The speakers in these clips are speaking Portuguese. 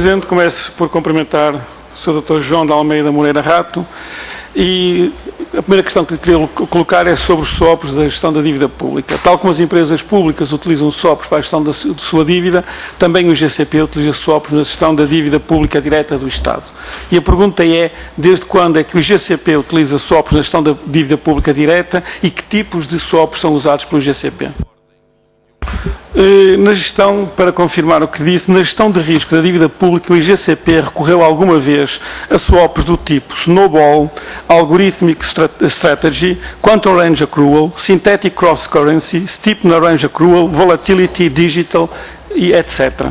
Presidente, começo por cumprimentar o Sr. Dr. João de Almeida Moreira Rato e a primeira questão que queria colocar é sobre os SWAPs da gestão da dívida pública. Tal como as empresas públicas utilizam SWAPs para a gestão de sua dívida, também o IGCP utiliza SWAPs na gestão da dívida pública direta do Estado. E a pergunta é, desde quando é que o IGCP utiliza SWAPs na gestão da dívida pública direta e que tipos de SWAPs são usados pelo IGCP? Na gestão, para confirmar o que disse, na gestão de risco da dívida pública, o IGCP recorreu alguma vez a swaps do tipo Snowball, Algorithmic Strategy, Quantum Range Accrual, Synthetic Cross Currency, Steepener Range Accrual, Volatility Digital e etc.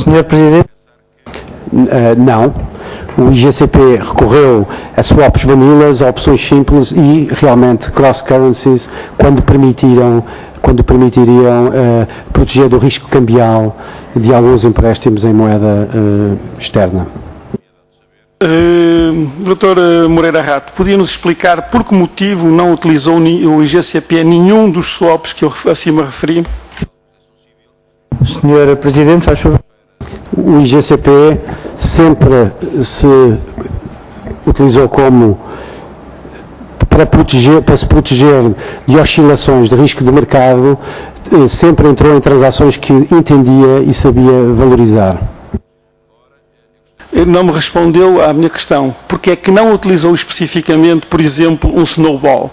Senhor Presidente, não. O IGCP recorreu a swaps vanillas, a opções simples e realmente cross-currencies quando permitiriam proteger do risco cambial de alguns empréstimos em moeda externa. Dr. Moreira Rato, podia-nos explicar por que motivo não utilizou o IGCP nenhum dos swaps que eu acima referi? Senhor Presidente, faz favor. O IGCP sempre se utilizou para se proteger de oscilações de risco de mercado, sempre entrou em transações que entendia e sabia valorizar. Não me respondeu à minha questão. Porque é que não utilizou especificamente, por exemplo, um Snowball?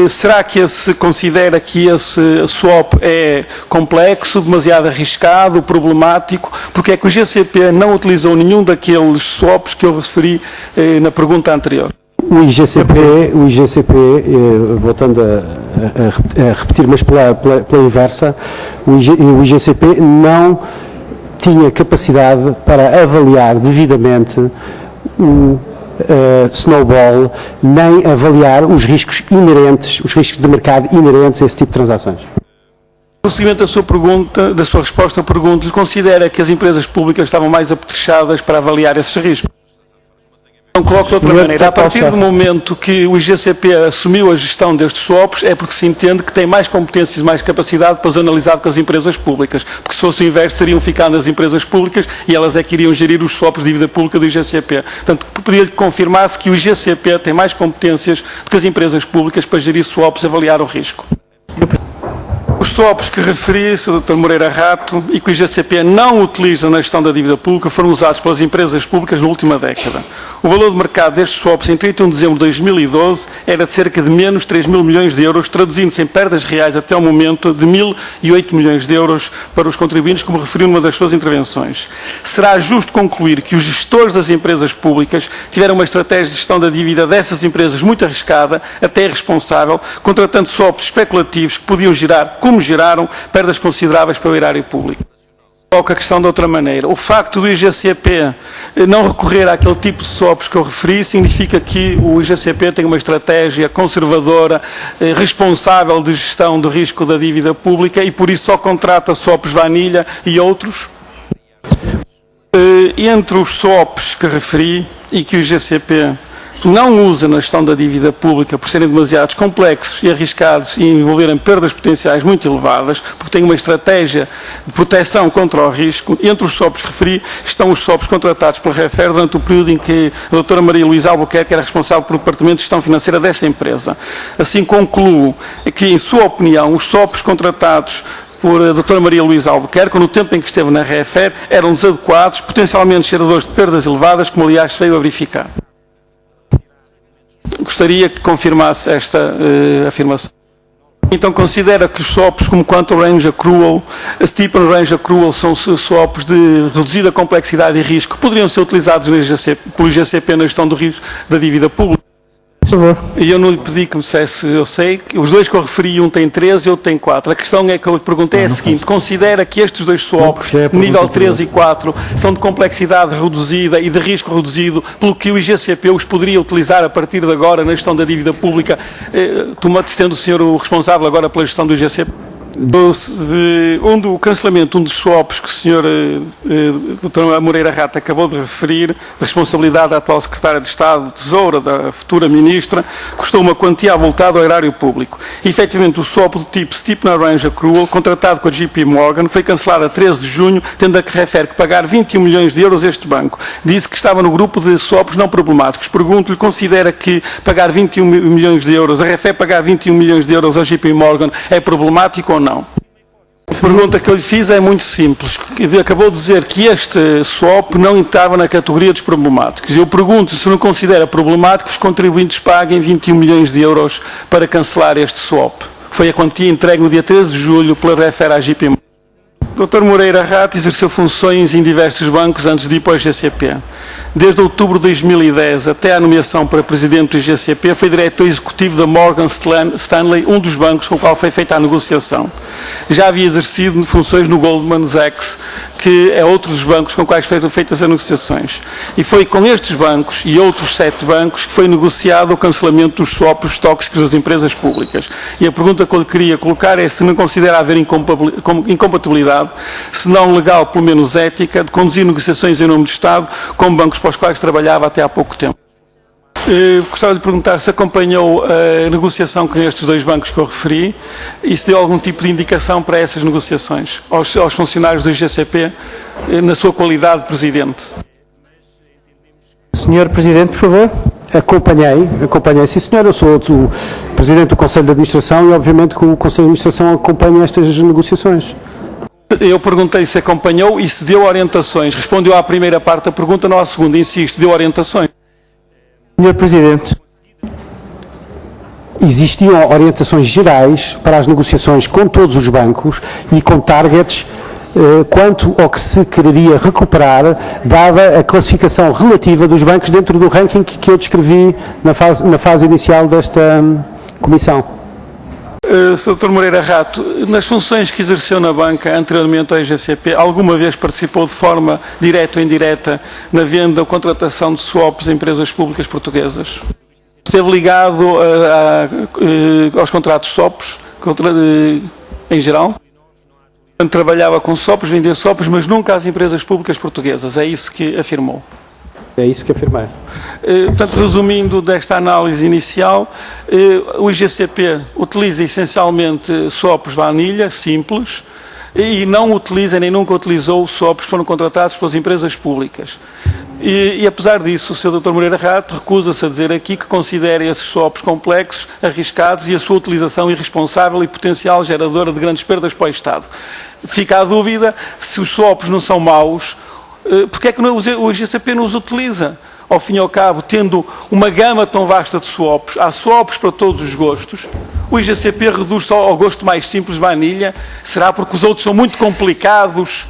Será que considera que esse swap é complexo, demasiado arriscado, problemático? Porque é que o GCP não utilizou nenhum daqueles swaps que eu referi na pergunta anterior? O IGCP, voltando a repetir, mas pela inversa, o IGCP não tinha capacidade para avaliar devidamente o Snowball, nem avaliar os riscos inerentes, os riscos de mercado inerentes a esse tipo de transações. No seguimento da sua pergunta, da sua resposta, pergunto-lhe, considera que as empresas públicas estavam mais apetrechadas para avaliar esses riscos? Não coloco de outra maneira. A partir do momento que o IGCP assumiu a gestão destes swaps, é porque se entende que tem mais competências e mais capacidade para os analisar com as empresas públicas. Porque se fosse o inverso, teriam ficado nas empresas públicas e elas é que iriam gerir os swaps de dívida pública do IGCP. Portanto, poderia-lhe confirmar-se que o IGCP tem mais competências do que as empresas públicas para gerir swaps e avaliar o risco. Os swaps que referi, Sr. Dr. Moreira Rato, e que o IGCP não utiliza na gestão da dívida pública, foram usados pelas empresas públicas na última década. O valor de mercado destes swaps em 31 de dezembro de 2012 era de cerca de menos 3 mil milhões de euros, traduzindo-se em perdas reais até o momento de 1.008 milhões de euros para os contribuintes, como referiu numa das suas intervenções. Será justo concluir que os gestores das empresas públicas tiveram uma estratégia de gestão da dívida dessas empresas muito arriscada, até irresponsável, contratando swaps especulativos que podiam gerar, como geraram, perdas consideráveis para o erário público. Coloco a questão de outra maneira. O facto do IGCP não recorrer àquele tipo de swaps que eu referi significa que o IGCP tem uma estratégia conservadora, responsável de gestão do risco da dívida pública e por isso só contrata swaps vanilha e outros? Entre os swaps que referi e que o IGCP não usa na gestão da dívida pública por serem demasiado complexos e arriscados e envolverem perdas potenciais muito elevadas, porque têm uma estratégia de proteção contra o risco. Entre os swaps que referi estão os swaps contratados pela Refer durante o período em que a doutora Maria Luísa Albuquerque era responsável pelo Departamento de Gestão Financeira dessa empresa. Assim concluo que, em sua opinião, os swaps contratados por a doutora Maria Luísa Albuquerque, no tempo em que esteve na Refer, eram desadequados, potencialmente geradores de perdas elevadas, como aliás veio a verificar. Gostaria que confirmasse esta afirmação. Então considera que os swaps como Quantum Range Accrual, Steepener Range Accrual são swaps de reduzida complexidade e risco que poderiam ser utilizados pelo IGCP na gestão do risco da dívida pública? Por favor. E eu não lhe pedi que me dissesse, eu sei, que os dois que eu referi, um tem 13 e outro tem 4. A questão é que eu lhe perguntei é a seguinte, considera que estes dois swaps, nível 13 e 4, são de complexidade reduzida e de risco reduzido, pelo que o IGCP os poderia utilizar a partir de agora na gestão da dívida pública, tendo o senhor o responsável agora pela gestão do IGCP? O cancelamento de um dos swaps que o Sr. Dr. Moreira Rato acabou de referir, da responsabilidade da atual Secretária de Estado, Tesoura, da futura Ministra, custou uma quantia avultada ao erário público. E, efetivamente, o swap do tipo Steepen Arrange Accrual, contratado com a JP Morgan, foi cancelado a 13 de junho, tendo a que refere que pagar 21 milhões de euros a este banco. Disse que estava no grupo de swaps não problemáticos. Pergunto-lhe, considera que pagar 21 milhões de euros, a refere pagar 21 milhões de euros ao JP Morgan é problemático ou não? A pergunta que eu lhe fiz é muito simples. Acabou de dizer que este swap não estava na categoria dos problemáticos. Eu pergunto se não considera problemático que os contribuintes paguem 21 milhões de euros para cancelar este swap. Foi a quantia entregue no dia 13 de julho pela refere à JP Morgan. Dr. Moreira Rato exerceu funções em diversos bancos antes de ir para o IGCP. Desde outubro de 2010 até a nomeação para presidente do IGCP, foi diretor executivo da Morgan Stanley, um dos bancos com o qual foi feita a negociação. Já havia exercido funções no Goldman Sachs, que é outro dos bancos com os quais foram feitas as negociações. E foi com estes bancos e outros 7 bancos que foi negociado o cancelamento dos swaps tóxicos das empresas públicas. E a pergunta que eu lhe queria colocar é se não considera haver incompatibilidade, se não legal, pelo menos ética, de conduzir negociações em nome do Estado com bancos para os quais trabalhava até há pouco tempo. Gostava de perguntar se acompanhou a negociação com estes 2 bancos que eu referi e se deu algum tipo de indicação para essas negociações aos funcionários do IGCP na sua qualidade de Presidente. Senhor Presidente, por favor. Acompanhei, sim senhor, eu sou o Presidente do Conselho de Administração e obviamente que o Conselho de Administração acompanha estas negociações. Eu perguntei se acompanhou e se deu orientações. Respondeu à primeira parte da pergunta, não à segunda. Insisto, deu orientações. Senhor Presidente. Existiam orientações gerais para as negociações com todos os bancos e com targets quanto ao que se quereria recuperar, dada a classificação relativa dos bancos dentro do ranking que eu descrevi na fase inicial desta comissão. Sr. Dr. Moreira Rato, nas funções que exerceu na banca anteriormente ao IGCP, alguma vez participou de forma direta ou indireta na venda ou contratação de swaps em empresas públicas portuguesas? Esteve ligado aos contratos swaps em geral? Trabalhava com swaps, vendia swaps, mas nunca às empresas públicas portuguesas. É isso que afirmou? É isso que afirmei. Portanto, resumindo desta análise inicial, o IGCP utiliza essencialmente swaps vanilha, simples, e não utiliza, nem nunca utilizou swaps que foram contratados pelas empresas públicas. E apesar disso, o Sr. Dr. Moreira Rato recusa-se a dizer aqui que considera esses swaps complexos, arriscados e a sua utilização irresponsável e potencial geradora de grandes perdas para o Estado. Fica a dúvida se os swaps não são maus, porque é que o IGCP não os utiliza? Ao fim e ao cabo, tendo uma gama tão vasta de swaps, há swaps para todos os gostos, o IGCP reduz só ao gosto mais simples, vanilha. Será porque os outros são muito complicados,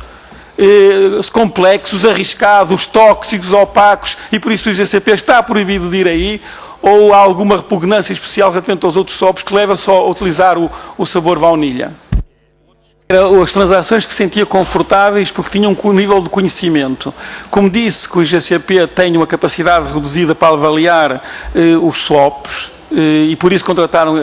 complexos, arriscados, tóxicos, opacos, e por isso o IGCP está proibido de ir aí? Ou há alguma repugnância especial relativamente aos outros swaps que leva só a utilizar o sabor baunilha? As transações que sentia confortáveis porque tinham um nível de conhecimento. Como disse que o IGCP tem uma capacidade reduzida para avaliar os swaps e por isso contrataram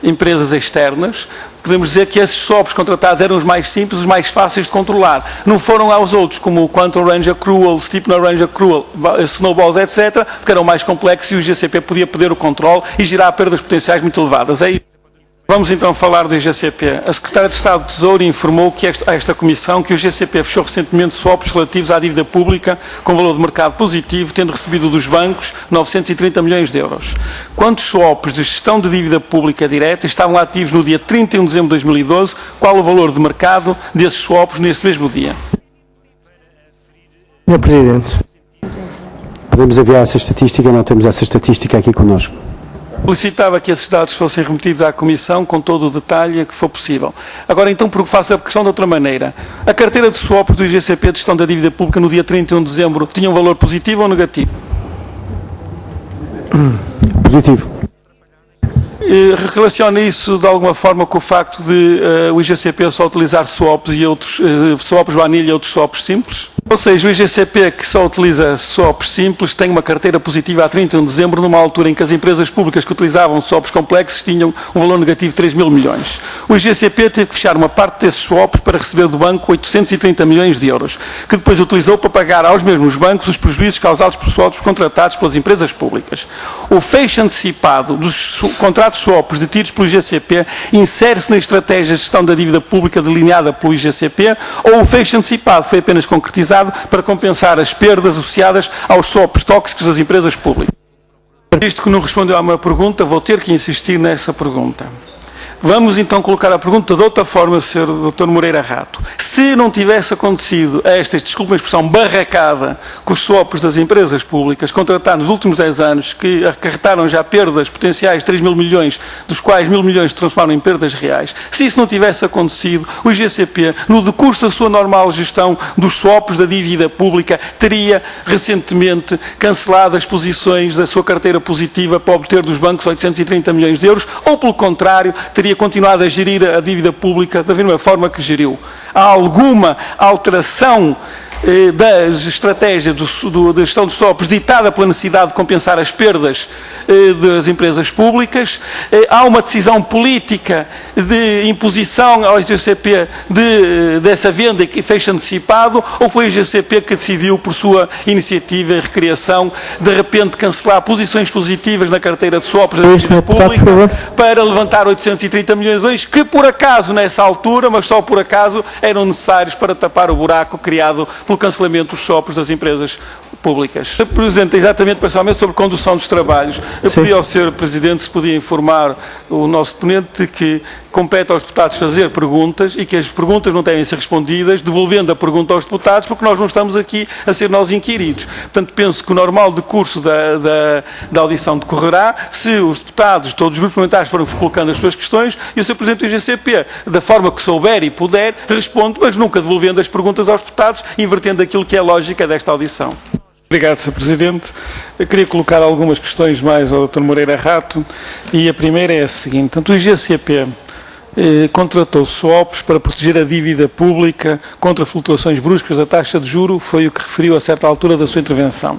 empresas externas, podemos dizer que esses swaps contratados eram os mais simples, os mais fáceis de controlar. Não foram aos outros, como o Quantum Range Accrual, Steepen Arrange Accrual, Snowballs, etc., porque eram mais complexos e o IGCP podia perder o controle e gerar perdas potenciais muito elevadas. É isso. Vamos então falar do IGCP. A Secretária de Estado do Tesouro informou que esta Comissão que o IGCP fechou recentemente swaps relativos à dívida pública com valor de mercado positivo, tendo recebido dos bancos 930 milhões de euros. Quantos swaps de gestão de dívida pública direta estavam ativos no dia 31 de dezembro de 2012? Qual o valor de mercado desses swaps nesse mesmo dia? Senhor Presidente. Podemos enviar essa estatística, não temos essa estatística aqui connosco. Solicitava que esses dados fossem remetidos à Comissão com todo o detalhe que for possível. Agora, então, faço a questão de outra maneira. A carteira de swaps do IGCP de gestão da dívida pública no dia 31 de dezembro tinha um valor positivo ou negativo? Positivo. Relaciona isso de alguma forma com o facto de o IGCP só utilizar swaps e outros swaps vanilha e outros swaps simples? Ou seja, o IGCP, que só utiliza SWAPs simples, tem uma carteira positiva a 31 de dezembro, numa altura em que as empresas públicas que utilizavam SWAPs complexos tinham um valor negativo de 3 mil milhões. O IGCP teve que fechar uma parte desses SWAPs para receber do banco 830 milhões de euros, que depois utilizou para pagar aos mesmos bancos os prejuízos causados por SWAPs contratados pelas empresas públicas. O fecho antecipado dos contratos SWAPs detidos pelo IGCP insere-se na estratégia de gestão da dívida pública delineada pelo IGCP, ou o fecho antecipado foi apenas concretizado para compensar as perdas associadas aos SWAPs tóxicos das empresas públicas. Visto que não respondeu à minha pergunta, vou ter que insistir nessa pergunta. Vamos então colocar a pergunta de outra forma, Sr. Dr. Moreira Rato. Se não tivesse acontecido esta, desculpe a expressão, barracada com os SWAPs das empresas públicas contratados nos últimos 10 anos, que acarretaram já perdas potenciais de 3 mil milhões, dos quais 1.000 milhões se transformaram em perdas reais, se isso não tivesse acontecido, o IGCP, no decurso da sua normal gestão dos SWAPs da dívida pública, teria recentemente cancelado as posições da sua carteira positiva para obter dos bancos 830 milhões de euros, ou pelo contrário, teria continuado a gerir a dívida pública da mesma forma que geriu. Há alguma alteração da estratégia da gestão dos SWAPs ditada pela necessidade de compensar as perdas das empresas públicas? Há uma decisão política de imposição ao IGCP dessa venda que fecha antecipado, ou foi o IGCP que decidiu, por sua iniciativa e recriação, de repente cancelar posições positivas na carteira de SWAPs da dívida pública para levantar 830 milhões de euros, que por acaso nessa altura, mas só por acaso, eram necessários para tapar o buraco criado pelo cancelamento dos SWAPs das empresas públicas. Sr. Presidente, exatamente, pessoalmente, sobre condução dos trabalhos. Eu pedi ao Sr. Presidente se podia informar o nosso ponente de que compete aos deputados fazer perguntas e que as perguntas não devem ser respondidas devolvendo a pergunta aos deputados, porque nós não estamos aqui a ser nós inquiridos. Portanto, penso que o normal decurso da audição decorrerá se os deputados, todos os grupos parlamentares forem colocando as suas questões e o Sr. Presidente do IGCP, da forma que souber e puder, responde, mas nunca devolvendo as perguntas aos deputados, invertendo aquilo que é a lógica desta audição. Obrigado, Sr. Presidente. Eu queria colocar algumas questões mais ao Dr. Moreira Rato e a primeira é a seguinte. Portanto, o IGCP contratou SWAPs para proteger a dívida pública contra flutuações bruscas da taxa de juro, foi o que referiu a certa altura da sua intervenção.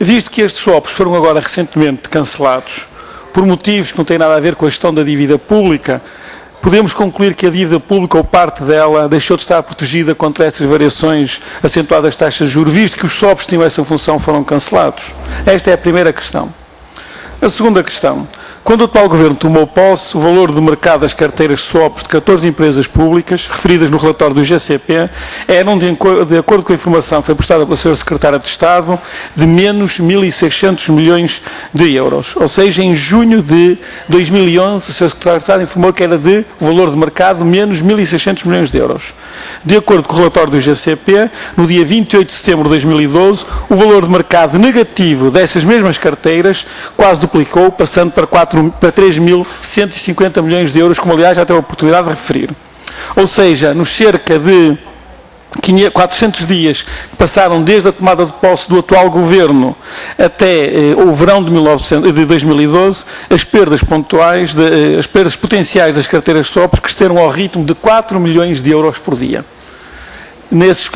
Visto que estes SWAPs foram agora recentemente cancelados por motivos que não têm nada a ver com a gestão da dívida pública, podemos concluir que a dívida pública ou parte dela deixou de estar protegida contra essas variações acentuadas das taxas de juros, visto que os SWAPs que tinham essa função foram cancelados? Esta é a primeira questão. A segunda questão. Quando o atual Governo tomou posse, o valor de mercado das carteiras SWAPs de 14 empresas públicas, referidas no relatório do IGCP, eram, de acordo com a informação que foi prestada pela Sra. Secretária de Estado, de menos 1.600 milhões de euros. Ou seja, em junho de 2011, a Sra. Secretária de Estado informou que era de valor de mercado menos 1.600 milhões de euros. De acordo com o relatório do IGCP, no dia 28 de setembro de 2012, o valor de mercado negativo dessas mesmas carteiras quase duplicou, passando para 3.150 milhões de euros, como aliás já teve a oportunidade de referir. Ou seja, nos cerca de 400 dias que passaram desde a tomada de posse do atual Governo até o verão de 2012, as perdas pontuais, as perdas potenciais das carteiras SWAPs cresceram ao ritmo de 4 milhões de euros por dia. Nesses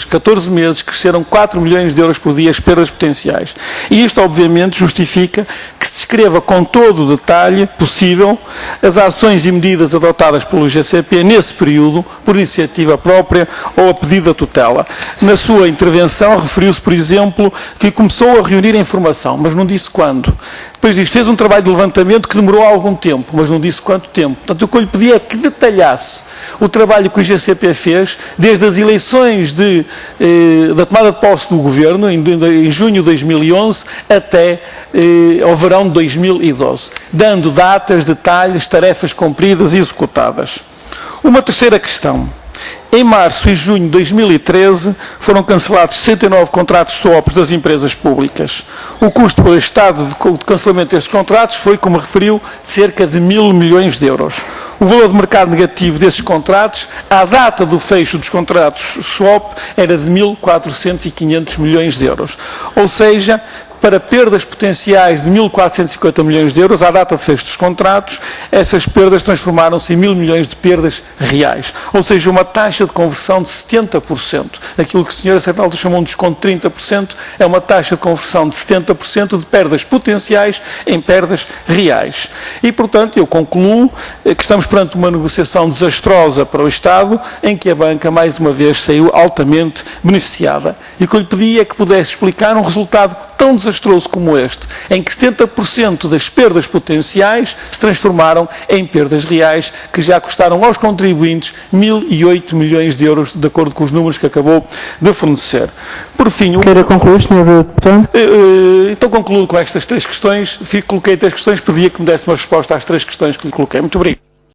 14 meses, cresceram 4 milhões de euros por dia as perdas potenciais. E isto, obviamente, justifica que se descreva com todo o detalhe possível as ações e medidas adotadas pelo IGCP nesse período, por iniciativa própria ou a pedido da tutela. Na sua intervenção, referiu-se, por exemplo, que começou a reunir a informação, mas não disse quando. Depois diz, fez um trabalho de levantamento que demorou algum tempo, mas não disse quanto tempo. Portanto, o que eu lhe pedi é que detalhasse o trabalho que o IGCP fez desde as eleições da tomada de posse do Governo, em junho de 2011, até ao verão de 2012, dando datas, detalhes, tarefas cumpridas e executadas. Uma terceira questão. Em março e junho de 2013 foram cancelados 69 contratos SWAPs das empresas públicas. O custo pelo Estado de cancelamento destes contratos foi, como referiu, de cerca de 1.000 milhões de euros. O valor de mercado negativo desses contratos, à data do fecho dos contratos SWAP, era de 1.400 e 500 milhões de euros. Ou seja, para perdas potenciais de 1.450 milhões de euros à data de fecho dos contratos. Essas perdas transformaram-se em 1.000 milhões de perdas reais, ou seja, uma taxa de conversão de 70%. Aquilo que o senhor a certa altura chamou de desconto de 30%, é uma taxa de conversão de 70% de perdas potenciais em perdas reais. E, portanto, eu concluo que estamos perante uma negociação desastrosa para o Estado, em que a banca, mais uma vez, saiu altamente beneficiada. E o que eu lhe pedi é que pudesse explicar um resultado tão desastroso como este, em que 70% das perdas potenciais se transformaram em perdas reais, que já custaram aos contribuintes 1.008 milhões de euros, de acordo com os números que acabou de fornecer. Por fim, Queira concluir, Sr. Deputado? então concluo com estas 3 questões. Coloquei 3 questões, pedia que me desse uma resposta às 3 questões que lhe coloquei. Muito obrigado.